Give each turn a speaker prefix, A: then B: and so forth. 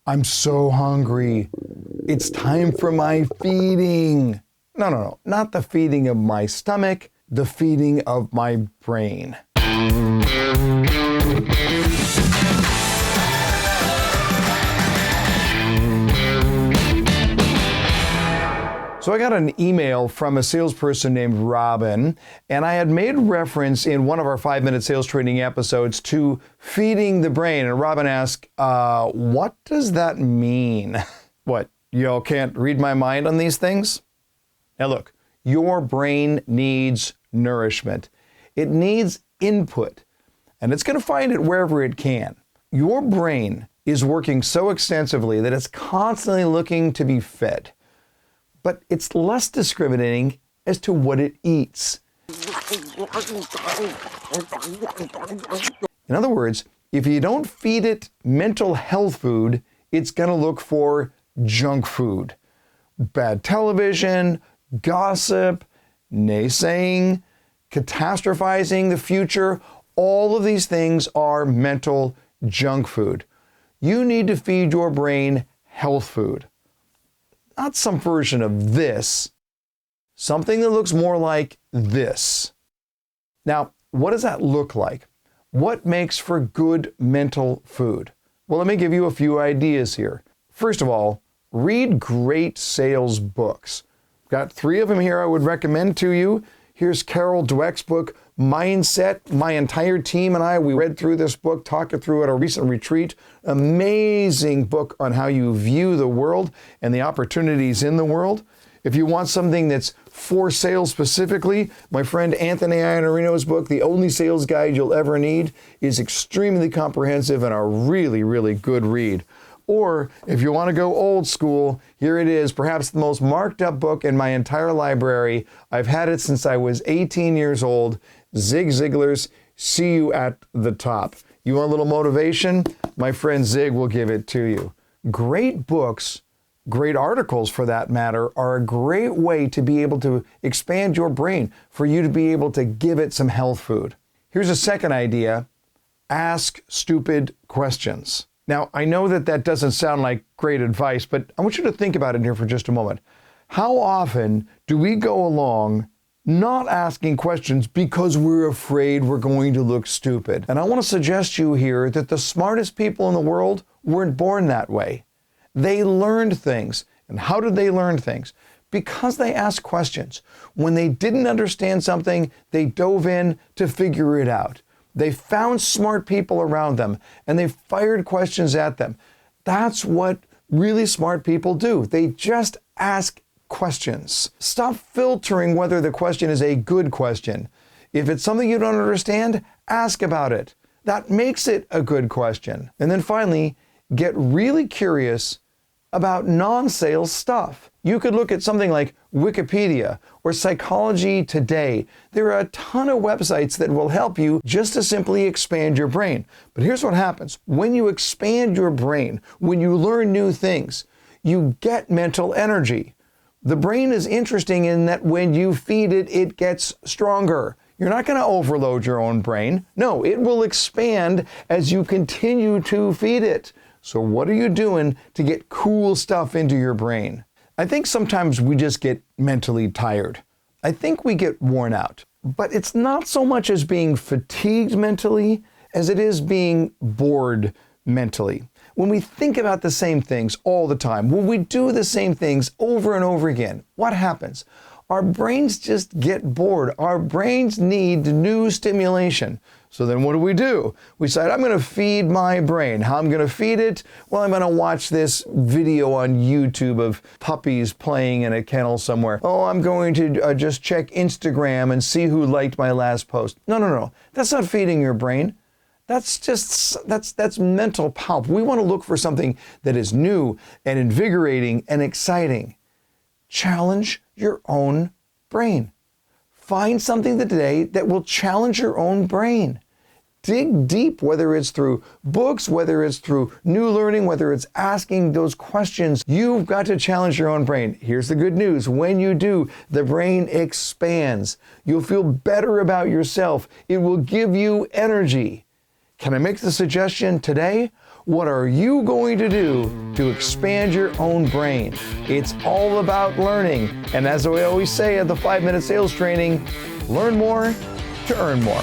A: I'm so hungry. It's time for my feeding. No, not the feeding of my stomach, the feeding of my brain. So I got an email from a salesperson named Robin, and I had made reference in one of our 5-minute sales training episodes to feeding the brain. And Robin asked, what does that mean? What, y'all can't read my mind on these things? Now look, your brain needs nourishment. It needs input, and it's going to find it wherever it can. Your brain is working so extensively that it's constantly looking to be fed. But it's less discriminating as to what it eats. In other words, if you don't feed it mental health food, it's going to look for junk food. Bad television, gossip, naysaying, catastrophizing the future, all of these things are mental junk food. You need to feed your brain health food. Not some version of this, something that looks more like this. Now, what does that look like? What makes for good mental food? Well, let me give you a few ideas here. First of all, read great sales books. Got 3 of them here I would recommend to you. Here's Carol Dweck's book, Mindset. My entire team and I, we read through this book, talked it through at a recent retreat. Amazing book on how you view the world and the opportunities in the world. If you want something that's for sales specifically, my friend Anthony Iannarino's book, The Only Sales Guide You'll Ever Need, is extremely comprehensive and a really, really good read. Or if you want to go old school, here it is, perhaps the most marked up book in my entire library. I've had it since I was 18 years old, Zig Ziglar's See You at the Top. You want a little motivation? My friend Zig will give it to you. Great books, great articles for that matter, are a great way to be able to expand your brain, for you to be able to give it some health food. Here's a second idea. Ask stupid questions. Now, I know that doesn't sound like great advice, but I want you to think about it here for just a moment. How often do we go along not asking questions because we're afraid we're going to look stupid? And I want to suggest to you here that the smartest people in the world weren't born that way. They learned things. And how did they learn things? Because they asked questions. When they didn't understand something, they dove in to figure it out. They found smart people around them and they fired questions at them. That's what really smart people do. They just ask questions. Stop filtering whether the question is a good question. If it's something you don't understand, ask about it. That makes it a good question. And then finally, get really curious about non-sales stuff. You could look at something like Wikipedia or Psychology Today. There are a ton of websites that will help you just to simply expand your brain. But here's what happens. When you expand your brain, when you learn new things, you get mental energy. The brain is interesting in that when you feed it, it gets stronger. You're not going to overload your own brain. No, it will expand as you continue to feed it. So what are you doing to get cool stuff into your brain? I think sometimes we just get mentally tired. I think we get worn out. But it's not so much as being fatigued mentally as it is being bored mentally. When we think about the same things all the time, when we do the same things over and over again, what happens? Our brains just get bored. Our brains need new stimulation. So then what do? We decide, I'm going to feed my brain. How I'm going to feed it? Well, I'm going to watch this video on YouTube of puppies playing in a kennel somewhere. Oh, I'm going to just check Instagram and see who liked my last post. No. That's not feeding your brain. That's mental pulp. We want to look for something that is new and invigorating and exciting. Challenge your own brain. Find something today that will challenge your own brain. Dig deep, whether it's through books, whether it's through new learning, whether it's asking those questions. You've got to challenge your own brain. Here's the good news. When you do, the brain expands. You'll feel better about yourself. It will give you energy. Can I make the suggestion today? What are you going to do to expand your own brain? It's all about learning. And as we always say at the 5-Minute Sales Training, learn more to earn more.